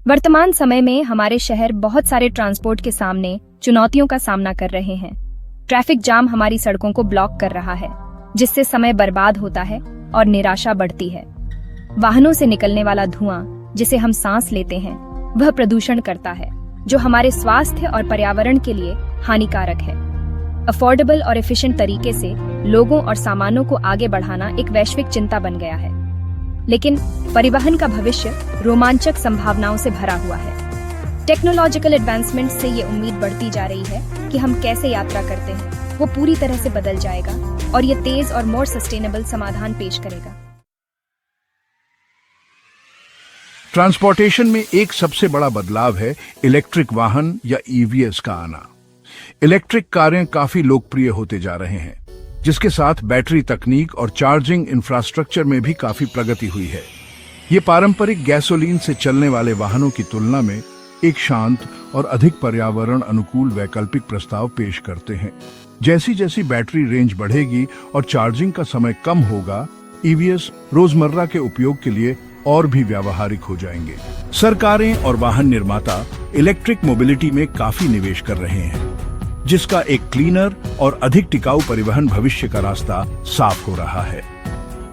वर्तमान समय में हमारे शहर बहुत सारे ट्रांसपोर्ट के सामने चुनौतियों का सामना कर रहे हैं। ट्रैफिक जाम हमारी सड़कों को ब्लॉक कर रहा है, जिससे समय बर्बाद होता है और निराशा बढ़ती है। वाहनों से निकलने वाला धुआं, जिसे हम सांस लेते हैं, वह प्रदूषण करता है, जो हमारे स्वास्थ्य और पर्यावरण के लिए हानिकारक है। अफोर्डेबल और एफिशिएंट तरीके से लोगों और सामानों को आगे बढ़ाना एक वैश्विक चिंता बन गया है। लेकिन परिवहन का भविष्य रोमांचक संभावनाओं से भरा हुआ है। टेक्नोलॉजिकल एडवांसमेंट से ये उम्मीद बढ़ती जा रही है कि हम कैसे यात्रा करते हैं वो पूरी तरह से बदल जाएगा और ये तेज और मोर सस्टेनेबल समाधान पेश करेगा। ट्रांसपोर्टेशन में एक सबसे बड़ा बदलाव है इलेक्ट्रिक वाहन या ईवीएस का आना। इलेक्ट्रिक कारें काफी लोकप्रिय होते जा रहे हैं, जिसके साथ बैटरी तकनीक और चार्जिंग इंफ्रास्ट्रक्चर में भी काफी प्रगति हुई है। ये पारंपरिक गैसोलीन से चलने वाले वाहनों की तुलना में एक शांत और अधिक पर्यावरण अनुकूल वैकल्पिक प्रस्ताव पेश करते हैं। जैसी जैसी बैटरी रेंज बढ़ेगी और चार्जिंग का समय कम होगा, ईवीएस रोजमर्रा के उपयोग के लिए और भी व्यावहारिक हो जाएंगे। सरकारें और वाहन निर्माता इलेक्ट्रिक मोबिलिटी में काफी निवेश कर रहे हैं, जिसका एक क्लीनर और अधिक टिकाऊ परिवहन भविष्य का रास्ता साफ हो रहा है।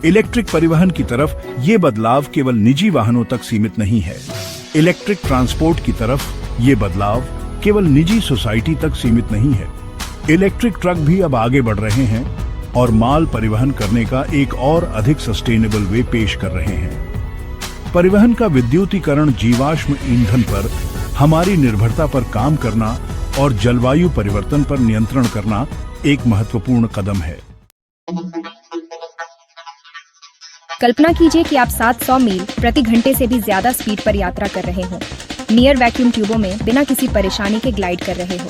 इलेक्ट्रिक परिवहन की तरफ ये बदलाव केवल निजी वाहनों तक सीमित नहीं है। इलेक्ट्रिक ट्रांसपोर्ट की तरफ ये बदलाव केवल निजी सोसाइटी तक सीमित नहीं है। इलेक्ट्रिक ट्रक भी अब आगे बढ़ रहे हैं और माल परिवहन करने का एक और अधिक सस्टेनेबल वे पेश कर रहे हैं। परिवहन का विद्युतीकरण जीवाश्म ईंधन पर हमारी निर्भरता पर काम करना और जलवायु परिवर्तन पर नियंत्रण करना एक महत्वपूर्ण कदम है। कल्पना कीजिए कि आप 700 मील प्रति घंटे से भी ज्यादा स्पीड पर यात्रा कर रहे हो, नियर वैक्यूम ट्यूबों में बिना किसी परेशानी के ग्लाइड कर रहे हो।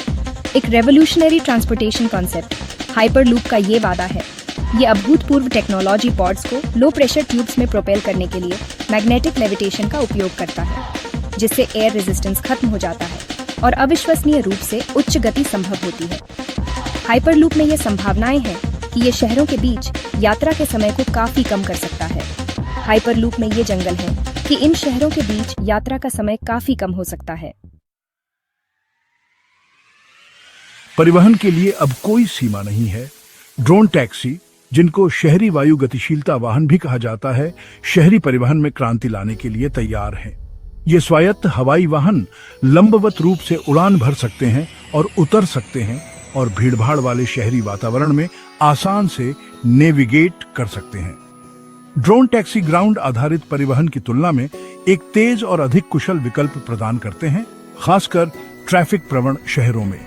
एक रेवोल्यूशनरी ट्रांसपोर्टेशन कॉन्सेप्ट हाइपरलूप का ये वादा है। ये अभूतपूर्व टेक्नोलॉजी पॉड्स को लो प्रेशर ट्यूब्स में प्रोपेल करने के लिए मैग्नेटिक लेविटेशन का उपयोग करता है, जिससे एयर रेजिस्टेंस खत्म हो जाता है और अविश्वसनीय रूप से उच्च गति संभव होती है। हाइपरलूप में ये संभावनाएं हैं कि ये शहरों के बीच यात्रा के समय को काफी कम कर सकता है। हाइपरलूप में ये जंगल है कि इन शहरों के बीच यात्रा का समय काफी कम हो सकता है। परिवहन के लिए अब कोई सीमा नहीं है। ड्रोन टैक्सी, जिनको शहरी वायु गतिशीलता वाहन भी कहा जाता है, शहरी परिवहन में क्रांति लाने के लिए तैयार हैं। ये स्वायत्त हवाई वाहन लंबवत रूप से उड़ान भर सकते हैं और उतर सकते हैं और भीड़भाड़ वाले शहरी वातावरण में आसान से नेविगेट कर सकते हैं। ड्रोन टैक्सी ग्राउंड आधारित परिवहन की तुलना में एक तेज और अधिक कुशल विकल्प प्रदान करते हैं, खासकर ट्रैफिक प्रवण शहरों में।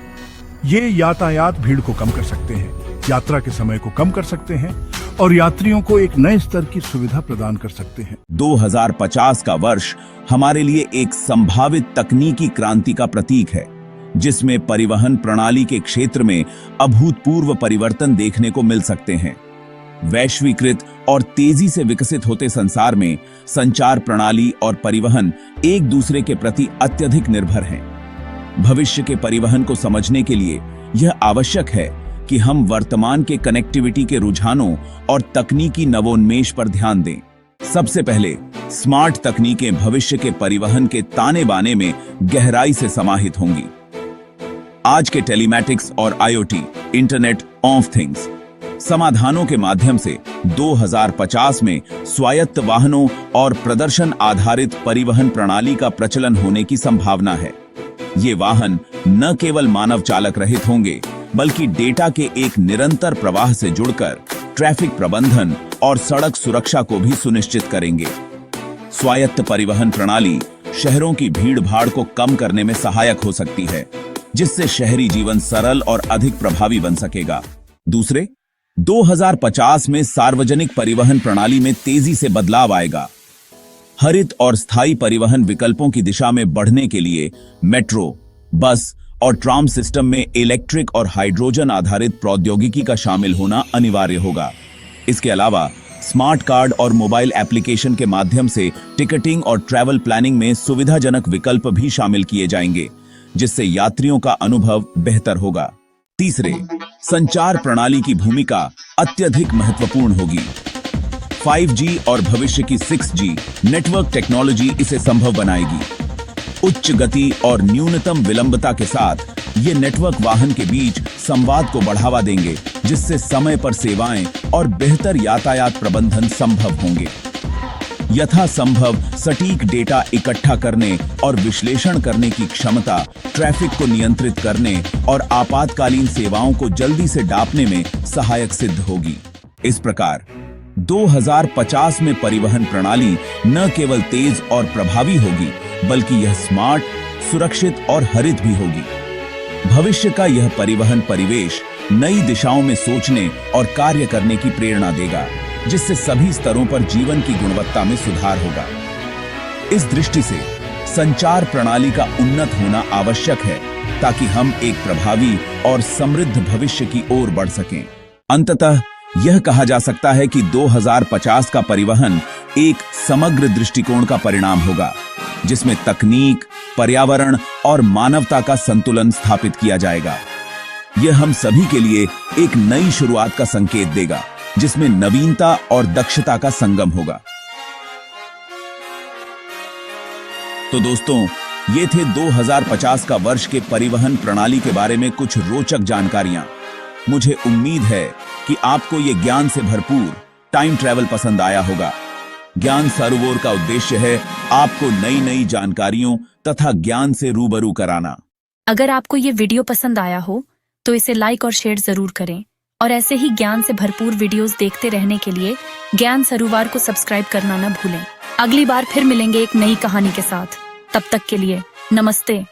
ये यातायात भीड़ को कम कर सकते हैं, यात्रा के समय को कम कर सकते हैं और यात्रियों को एक नए स्तर की सुविधा प्रदान कर सकते हैं। 2050 का वर्ष हमारे लिए एक संभावित तकनीकी क्रांति का प्रतीक है, जिसमें परिवहन प्रणाली के क्षेत्र में अभूतपूर्व परिवर्तन देखने को मिल सकते हैं। वैश्वीकृत और तेजी से विकसित होते संसार में संचार प्रणाली और परिवहन एक दूसरे के प्रति अत्यधिक निर्भर हैं। भविष्य के परिवहन को समझने के लिए यह आवश्यक है कि हम वर्तमान के कनेक्टिविटी के रुझानों और तकनीकी नवोन्मेष पर ध्यान दें। सबसे पहले, स्मार्ट तकनीकें भविष्य के परिवहन के ताने बाने में गहराई से समाहित होंगी। आज के टेलीमैटिक्स और आईओटी, इंटरनेट ऑफ थिंग्स समाधानों के माध्यम से 2050 में स्वायत्त वाहनों और प्रदर्शन आधारित परिवहन प्रणाली का प्रचलन होने की संभावना है। ये वाहन न केवल मानव चालक रहित होंगे, बल्कि डेटा के एक निरंतर प्रवाह से जुड़कर ट्रैफिक प्रबंधन और सड़क सुरक्षा को भी सुनिश्चित करेंगे। स्वायत्त परिवहन प्रणाली शहरों की भीड़-भाड़ को कम करने में सहायक हो सकती है, जिससे शहरी जीवन सरल और अधिक प्रभावी बन सकेगा। दूसरे, 2050 में सार्वजनिक परिवहन प्रणाली में तेजी से बदलाव आएगा। हरित और स्थायी परिवहन विकल्पों की दिशा में बढ़ने के लिए मेट्रो, बस और ट्राम सिस्टम में इलेक्ट्रिक और हाइड्रोजन आधारित प्रौद्योगिकी का शामिल होना अनिवार्य होगा। इसके अलावा स्मार्ट कार्ड और मोबाइल एप्लीकेशन के माध्यम से टिकटिंग और ट्रैवल प्लानिंग में सुविधाजनक विकल्प भी शामिल किए जाएंगे, जिससे यात्रियों का अनुभव बेहतर होगा। तीसरे, संचार प्रणाली की भूमिका अत्यधिक महत्वपूर्ण होगी। 5G और भविष्य की 6G नेटवर्क टेक्नोलॉजी इसे संभव बनाएगी। उच्च गति और न्यूनतम विलंबता के साथ ये नेटवर्क वाहन के बीच संवाद को बढ़ावा देंगे, जिससे समय पर सेवाएं और बेहतर यातायात प्रबंधन संभव होंगे। यथासंभव सटीक डेटा इकट्ठा करने और विश्लेषण करने की क्षमता ट्रैफिक को नियंत्रित करने और आपातकालीन सेवाओं को जल्दी से डापने में सहायक सिद्ध होगी। इस प्रकार 2050 में परिवहन प्रणाली न केवल तेज और प्रभावी होगी, बल्कि यह स्मार्ट, सुरक्षित और हरित भी होगी। भविष्य का यह परिवहन परिवेश नई दिशाओं में सोचने और कार्य करने की प्रेरणा देगा, जिससे सभी स्तरों पर जीवन की गुणवत्ता में सुधार होगा। इस दृष्टि से संचार प्रणाली का उन्नत होना आवश्यक है, ताकि हम एक प्रभावी और समृद्ध भविष्य की ओर बढ़ सकें। अंततः यह कहा जा सकता है कि 2050 का परिवहन एक समग्र दृष्टिकोण का परिणाम होगा, जिसमें तकनीक, पर्यावरण और मानवता का संतुलन स्थापित किया जाएगा। यह हम सभी के लिए एक नई शुरुआत का संकेत देगा, जिसमें नवीनता और दक्षता का संगम होगा। तो दोस्तों, ये थे 2050 का वर्ष के परिवहन प्रणाली के बारे में कुछ रोचक जानकारियां। मुझे उम्मीद है कि आपको ये ज्ञान से भरपूर टाइम ट्रैवल पसंद आया होगा। ज्ञान सरोवर का उद्देश्य है आपको नई नई जानकारियों तथा ज्ञान से रूबरू कराना। अगर आपको ये वीडियो पसंद आया हो तो इसे लाइक और शेयर जरूर करें, और ऐसे ही ज्ञान से भरपूर वीडियोस देखते रहने के लिए ज्ञान सरोवर को सब्सक्राइब करना न भूलें। अगली बार फिर मिलेंगे एक नई कहानी के साथ। तब तक के लिए नमस्ते।